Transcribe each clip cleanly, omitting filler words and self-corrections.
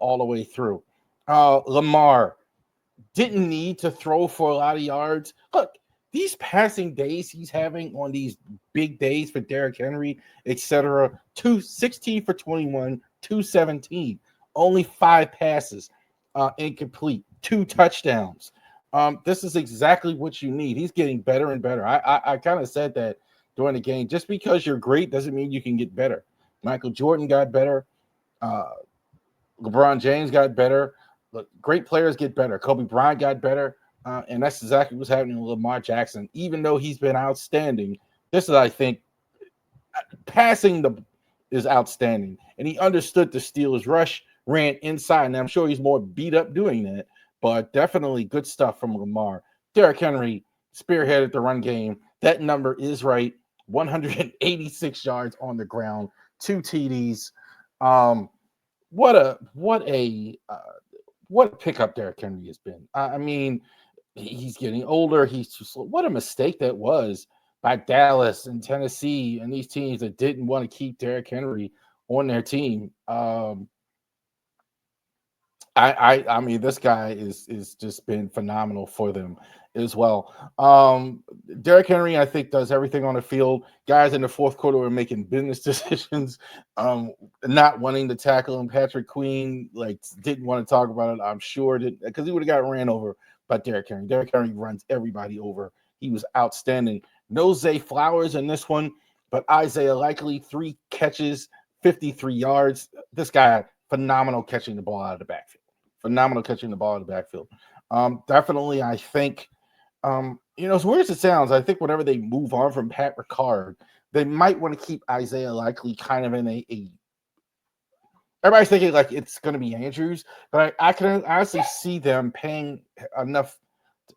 all the way through. Lamar didn't need to throw for a lot of yards. Look, these passing days he's having on these big days for Derrick Henry, etc. 216 for 21, 217, only 5 passes, incomplete, 2 touchdowns. This is exactly what you need. He's getting better and better. I kind of said that during the game. Just because you're great doesn't mean you can get better. Michael Jordan got better. LeBron James got better. Look, great players get better. Kobe Bryant got better. And that's exactly what's happening with Lamar Jackson. Even though he's been outstanding, this is, I think, passing is outstanding. And he understood the Steelers' rush, ran inside. And I'm sure he's more beat up doing that. But definitely good stuff from Lamar. Derrick Henry spearheaded the run game. That number is right. 186 yards on the ground, 2 TDs. What a pickup Derrick Henry has been. I mean, he's getting older. He's too slow. What a mistake that was by Dallas and Tennessee and these teams that didn't want to keep Derrick Henry on their team. I mean, this guy is just been phenomenal for them as well. Derrick Henry, I think, does everything on the field. Guys in the fourth quarter were making business decisions, not wanting to tackle him. Patrick Queen didn't want to talk about it. I'm sure because he would have got ran over by Derrick Henry. Derrick Henry runs everybody over. He was outstanding. No Zay Flowers in this one, but Isaiah Likely, 3 catches, 53 yards. This guy, phenomenal catching the ball out of the backfield. Definitely, I think, as weird as it sounds, I think whenever they move on from Pat Ricard, they might want to keep Isaiah Likely kind of in a everybody's thinking like it's going to be Andrews, but I can honestly see them paying enough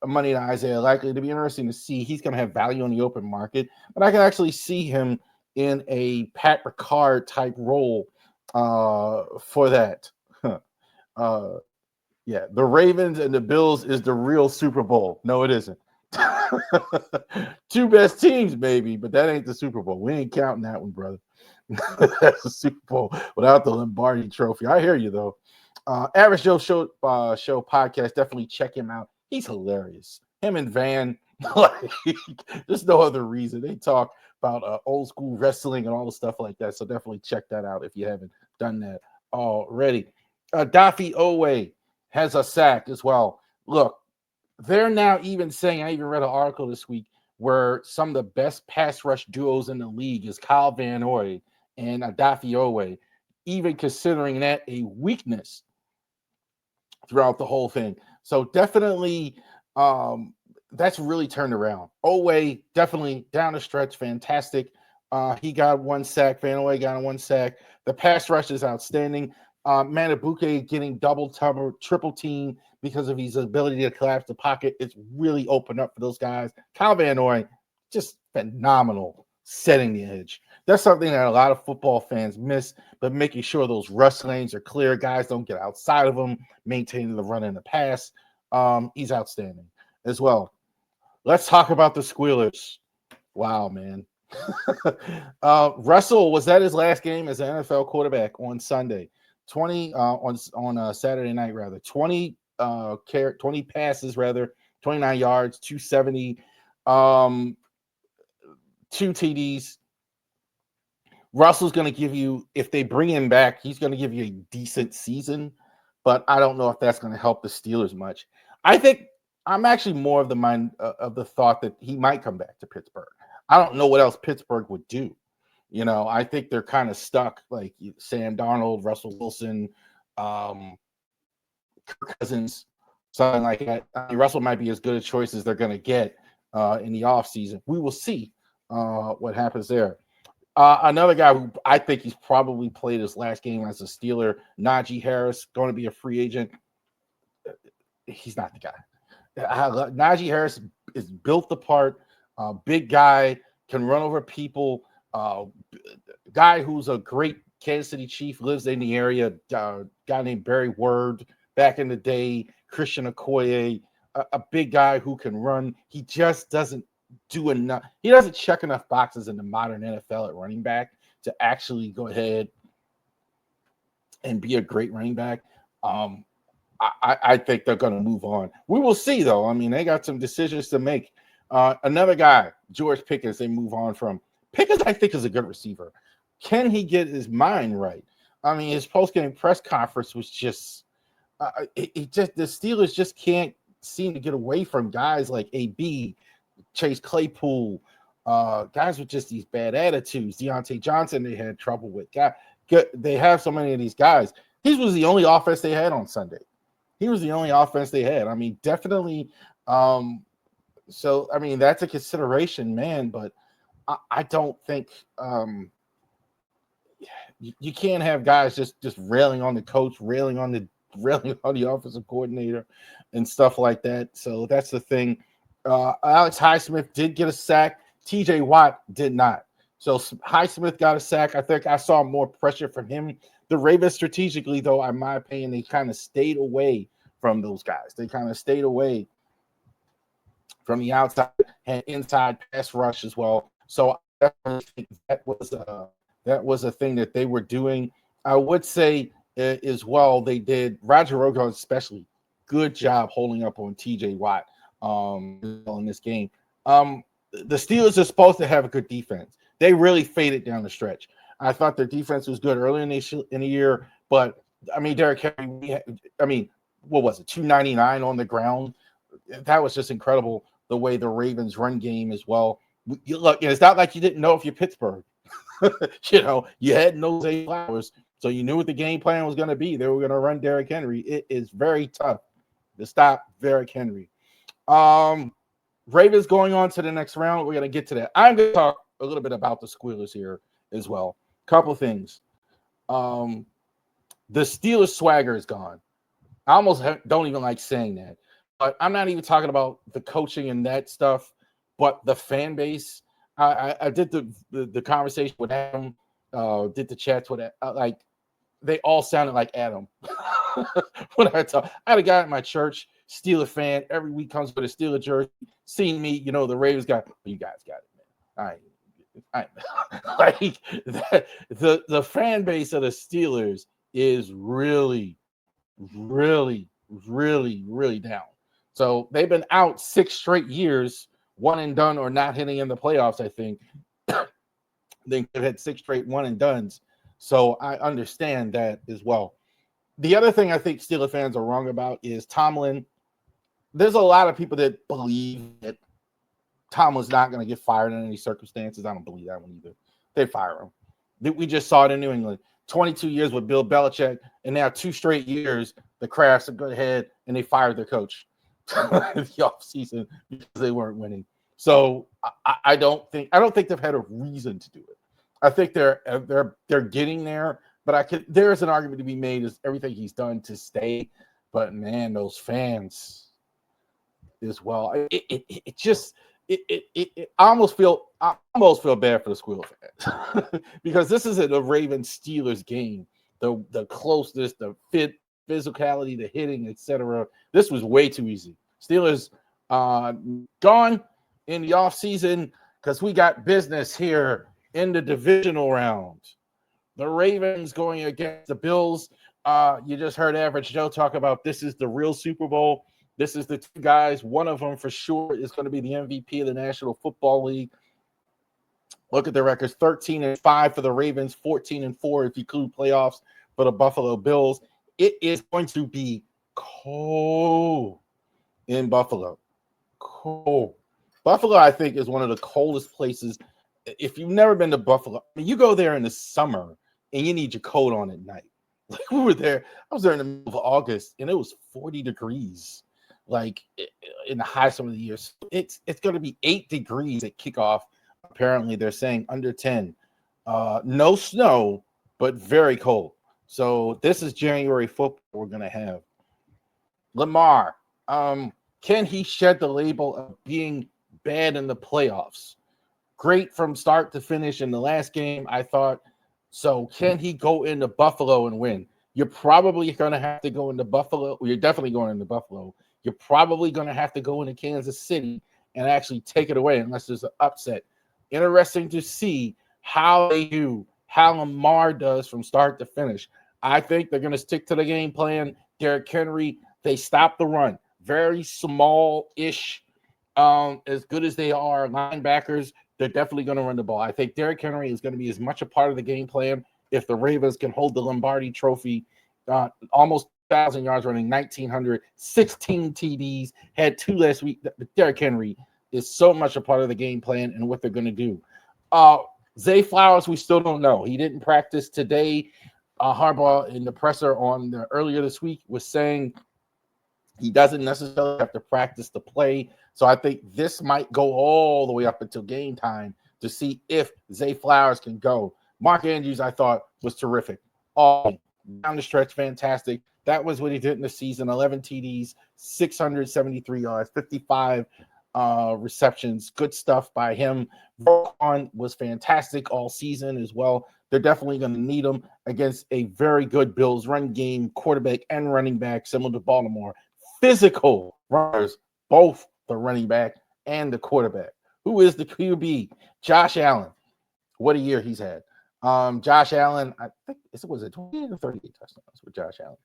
money to Isaiah Likely to be interesting to see. He's going to have value on the open market, but I can actually see him in a Pat Ricard type role for that. Yeah, the Ravens and the Bills is the real Super Bowl. No, it isn't. 2 best teams, maybe, but that ain't the Super Bowl. We ain't counting that one, brother. That's the Super Bowl without the Lombardi Trophy. I hear you though. Average Joe Show podcast. Definitely check him out. He's hilarious. Him and Van. There's no other reason. They talk about old school wrestling and all the stuff like that. So definitely check that out if you haven't done that already. Daffy Owe has a sack as well. Look, they're now even saying, I even read an article this week where some of the best pass rush duos in the league is Kyle Van Noy and Daffy Owe, even considering that a weakness throughout the whole thing. So definitely that's really turned around. Owe definitely down the stretch, fantastic. He got 1 sack. Van Noy got 1 sack. The pass rush is outstanding. Manabuke getting double, triple team because of his ability to collapse the pocket. It's really opened up for those guys. Kyle Van Noy, just phenomenal setting the edge. That's something that a lot of football fans miss, but making sure those rush lanes are clear, guys don't get outside of them, maintaining the run and the pass. He's outstanding as well. Let's talk about the Squealers. Wow, man. Russell was at his last game as an NFL quarterback on Sunday. 20 on Saturday night, rather. 20 passes, rather, 29 yards, 270, 2 TDs. Russell's going to give you, if they bring him back, he's going to give you a decent season, but I don't know if that's going to help the Steelers much. I think I'm actually more of the mind of the thought that he might come back to Pittsburgh. I don't know what else Pittsburgh would do. I think they're kind of stuck, like Sam Darnold, Russell Wilson, Kirk Cousins, something like that. I mean, Russell might be as good a choice as they're going to get in the offseason. We will see what happens there. Another guy who I think he's probably played his last game as a Steeler, Najee Harris, going to be a free agent. He's not the guy. Najee Harris is built the part, big guy, can run over people. Guy who's a great Kansas City Chief, lives in the area. Guy named Barry Word back in the day. Christian Okoye, a big guy who can run. He just doesn't do enough. He doesn't check enough boxes in the modern NFL at running back to actually go ahead and be a great running back. Um, I think they're going to move on. We will see, though. I mean, they got some decisions to make. Another guy, George Pickens, they move on from. Pickens, I think, is a good receiver. Can he get his mind right? I mean, his post-game press conference was just, the Steelers just can't seem to get away from guys like AB, Chase Claypool, guys with just these bad attitudes. Deontay Johnson, they had trouble with. They have so many of these guys. His was the only offense they had on Sunday. He was the only offense they had. I mean, definitely. So, I mean, that's a consideration, man. But I don't think you can't have guys just railing on the coach, railing on the offensive coordinator, and stuff like that. So that's the thing. Alex Highsmith did get a sack. TJ Watt did not. So Highsmith got a sack. I think I saw more pressure from him. The Ravens strategically, though, in my opinion, they kind of stayed away from those guys. They kind of stayed away from the outside and inside pass rush as well. So I think that was a thing that they were doing. I would say as well, they did. Roger Rogo especially, good job holding up on TJ Watt in this game. The Steelers are supposed to have a good defense. They really faded down the stretch. I thought their defense was good early in the year, but I mean, Derrick Henry, what was it, 299 on the ground? That was just incredible, the way the Ravens run game as well. Look, it's not like you didn't know if you're Pittsburgh. You had no Zay Flowers, so you knew what the game plan was going to be. They were going to run Derrick Henry. It is very tough to stop Derrick Henry. Ravens going on to the next round. We're going to get to that. I'm going to talk a little bit about the Squealers here as well. Couple things. The Steelers swagger is gone. I almost don't even like saying that. But I'm not even talking about the coaching and that stuff, but the fan base. I did the conversation with Adam, did the chats with like they all sounded like Adam. When I had a guy at my church, Steeler fan, every week comes with a Steeler jersey, seeing me, the Ravens guy. You guys got it, man. I like the fan base of the Steelers is really, really, really, really down. So they've been out 6 straight years, one and done, or not hitting in the playoffs. I think they could have had 6 straight one and dones. So I understand that as well. The other thing I think Steeler fans are wrong about is Tomlin. There's a lot of people that believe that Tomlin's not going to get fired in any circumstances. I don't believe that one either. They fire him. We just saw it in New England. 22 years with Bill Belichick, and now 2 straight years, the Crafts are good ahead, and they fired their coach in the offseason because they weren't winning. So I don't think they've had a reason to do it. I think they're getting there, but there's an argument to be made as everything he's done to stay. But man, those fans as well. I almost feel bad for the Squeal fans because this isn't a Ravens Steelers game. The closeness, the physicality, the hitting, etc. This was way too easy. Steelers gone in the offseason because we got business here in the divisional round. The Ravens going against the Bills. You just heard Average Joe talk about this is the real Super Bowl. This is the 2 guys. One of them for sure is going to be the MVP of the National Football League. Look at the records: 13-5 for the Ravens, 14-4 if you include playoffs for the Buffalo Bills. It is going to be cold in Buffalo. Cold. Buffalo, I think, is one of the coldest places. If you've never been to Buffalo, you go there in the summer and you need your coat on at night. Like I was there in the middle of August and it was 40 degrees. Like in the high some of the years, it's going to be 8 degrees at kickoff. Apparently, they're saying under 10. No snow, but very cold. So this is January football we're going to have. Lamar, can he shed the label of being bad in the playoffs? Great from start to finish in the last game, I thought. So can he go into Buffalo and win? You're probably going to have to go into Buffalo. You're definitely going into Buffalo. You're probably going to have to go into Kansas City and actually take it away unless there's an upset. Interesting to see how Lamar does from start to finish. I think they're going to stick to the game plan, Derrick Henry. They stop the run. Very small-ish, as good as they are linebackers, they're definitely going to run the ball. I think Derrick Henry is going to be as much a part of the game plan if the Ravens can hold the Lombardi Trophy. Almost 1,000 yards running, 1,900, 16 TDs, had 2 last week. Derrick Henry is so much a part of the game plan and what they're going to do. Zay Flowers, we still don't know. He didn't practice today. Harbaugh in the presser earlier this week was saying he doesn't necessarily have to practice to play. So I think this might go all the way up until game time to see if Zay Flowers can go. Mark Andrews, I thought, was terrific. All down the stretch, fantastic. That was what he did in the season. 11 TDs, 673 yards, 55 receptions. Good stuff by him. Roquan was fantastic all season as well. They're definitely going to need him against a very good Bills run game, quarterback and running back, similar to Baltimore. Physical runners, both the running back and the quarterback. Who is the QB? Josh Allen. What a year he's had. Josh Allen, I think was it 28 or 38 touchdowns with Josh Allen.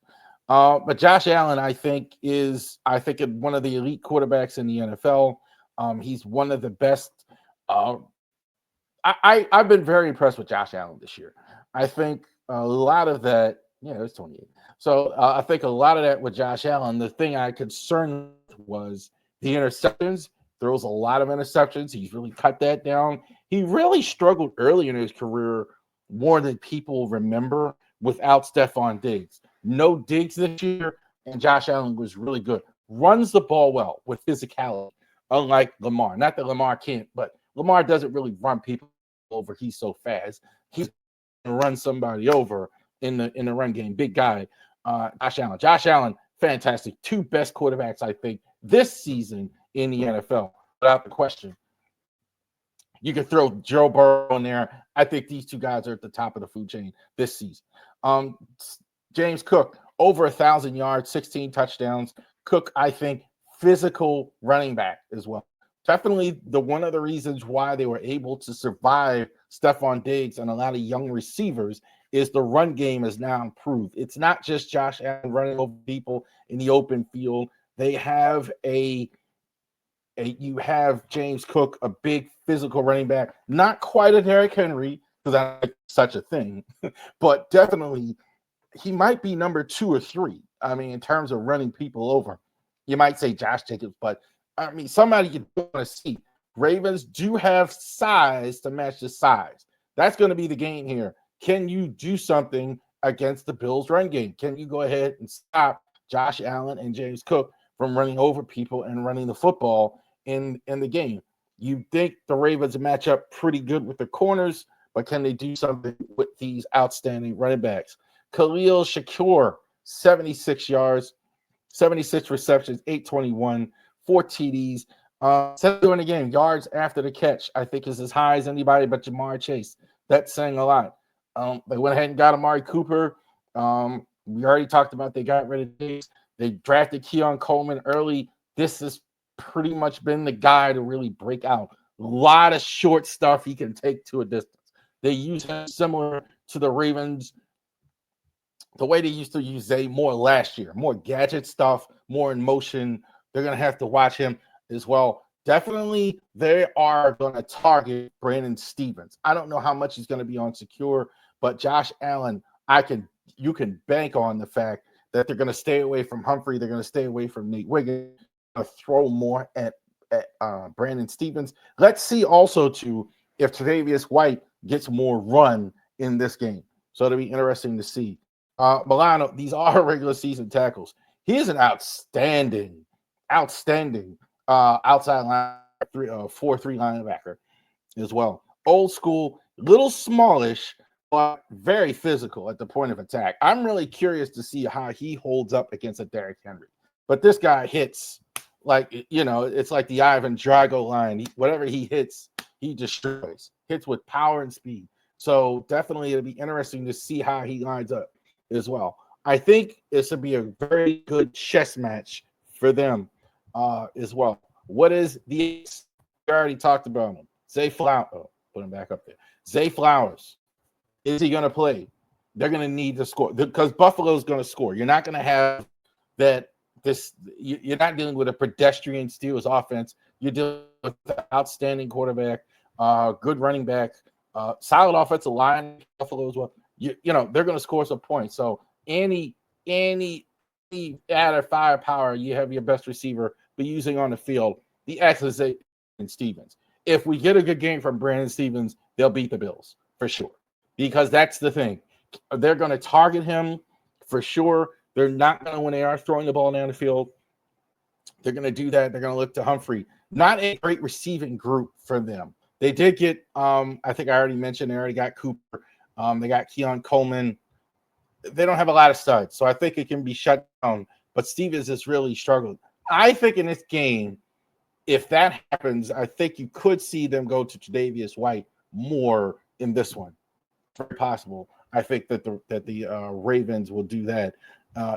But Josh Allen, I think one of the elite quarterbacks in the NFL. He's one of the best. I've been very impressed with Josh Allen this year. I think a lot of that, it was 28. So I think a lot of that with Josh Allen, the thing I concerned was the interceptions. Throws a lot of interceptions. He's really cut that down. He really struggled early in his career more than people remember without Stephon Diggs. No Diggs this year, and Josh Allen was really good. Runs the ball well with physicality, unlike Lamar. Not that Lamar can't, but Lamar doesn't really run people over. He's so fast. He's going to run somebody over in the run game. Big guy. Josh Allen, fantastic. 2 best quarterbacks, I think, this season in the NFL, without the question. You could throw Joe Burrow in there. I think these 2 guys are at the top of the food chain this season. James Cook, over 1,000 yards, 16 touchdowns. Cook, I think, physical running back as well. Definitely one of the reasons why they were able to survive Stephon Diggs and a lot of young receivers is the run game is now improved. It's not just Josh Allen running over people in the open field. They have you have James Cook, a big physical running back, not quite a Derrick Henry, because that's such a thing, but definitely he might be number 2 or 3. I mean, in terms of running people over. You might say Josh Jacobs, but I mean, somebody you want to see. Ravens do have size to match the size. That's going to be the game here. Can you do something against the Bills' run game? Can you go ahead and stop Josh Allen and James Cook from running over people and running the football in the game? You think the Ravens match up pretty good with the corners, but can they do something with these outstanding running backs? Khalil Shakur, 76 yards, 76 receptions, 821, 4 TDs. 7 in the game, yards after the catch, I think is as high as anybody but Jamar Chase. That's saying a lot. They went ahead and got Amari Cooper. We already talked about they got rid of Diggs. They drafted Keon Coleman early. This has pretty much been the guy to really break out. A lot of short stuff he can take to a distance. They use him similar to the Ravens, the way they used to use Zay more last year. More gadget stuff, more in motion. They're going to have to watch him as well. Definitely, they are going to target Brandon Stephens. I don't know how much he's going to be on secure, but Josh Allen, you can bank on the fact that they're going to stay away from Humphrey. They're going to stay away from Nate Wiggins. Throw more at Brandon Stephens. Let's see also too if Tre'Davious White gets more run in this game. So it'll be interesting to see. Milano, these are regular season tackles. He is an outstanding outside line 4-3 linebacker as well. Old school, little smallish, but very physical at the point of attack. I'm really curious to see how he holds up against a Derrick Henry. But this guy hits it's like the Ivan Drago line. Whatever he hits, he destroys. Hits with power and speed. So definitely it'll be interesting to see how he lines up as well. I think this would be a very good chess match for them as well. What is we already talked about him. Zay Flowers. Oh, put him back up there. Zay Flowers. Is he going to play? They're going to need to score because Buffalo's going to score. You're not going to have that you're not dealing with a pedestrian Steelers offense. You're dealing with an outstanding quarterback, good running back, solid offensive line. Buffalo as well. You know they're going to score some points. So any added firepower, you have your best receiver be using on the field. The X is Brandon Stevens. If we get a good game from Brandon Stevens, they'll beat the Bills for sure. Because that's the thing. They're going to target him for sure. They're not going to, when they are throwing the ball down the field, they're going to do that. They're going to look to Humphrey. Not a great receiving group for them. They did get, I think I already mentioned, they already got Cooper. They got Keon Coleman. They don't have a lot of studs, so I think it can be shut down. But Stevens has really struggled. I think in this game, if that happens, I think you could see them go to Tre'Davious White more in this one. Very possible. I think that the Ravens will do that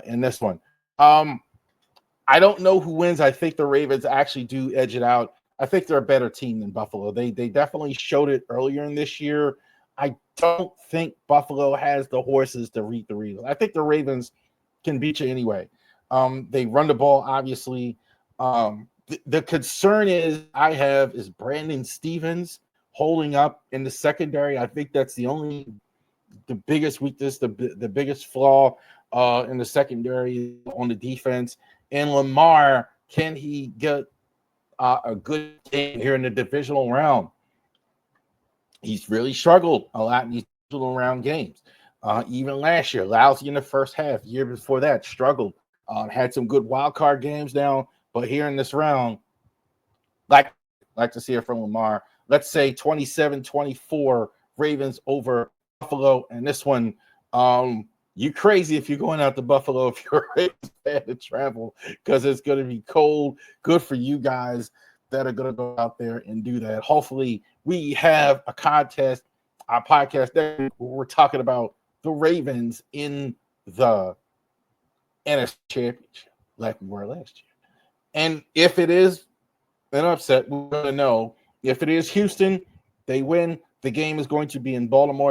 in this one. I don't know who wins. I think the Ravens actually do edge it out. I think they're a better team than Buffalo. They definitely showed it earlier in this year. I don't think Buffalo has the horses to beat the Ravens. I think the Ravens can beat you anyway. They run the ball, obviously. The concern is Brandon Stevens holding up in the secondary. I think that's the biggest weakness, the biggest flaw in the secondary on the defense. And Lamar, can he get a good game here in the divisional round? He's really struggled a lot in these divisional round games. Even last year, lousy in the first half. Year before that, struggled. Had some good wild card games now, but here in this round, like to see it from Lamar. Let's say 27-24 Ravens over Buffalo, and this one, you crazy if you're going out to Buffalo if you're a Ravens fan to travel, because it's going to be cold. Good for you guys that are going to go out there and do that. Hopefully, we have a contest, our podcast that we're talking about the Ravens in the NFC Championship, like we were last year. And if it is an upset, we're going to know. If it is Houston, they win. The game is going to be in Baltimore.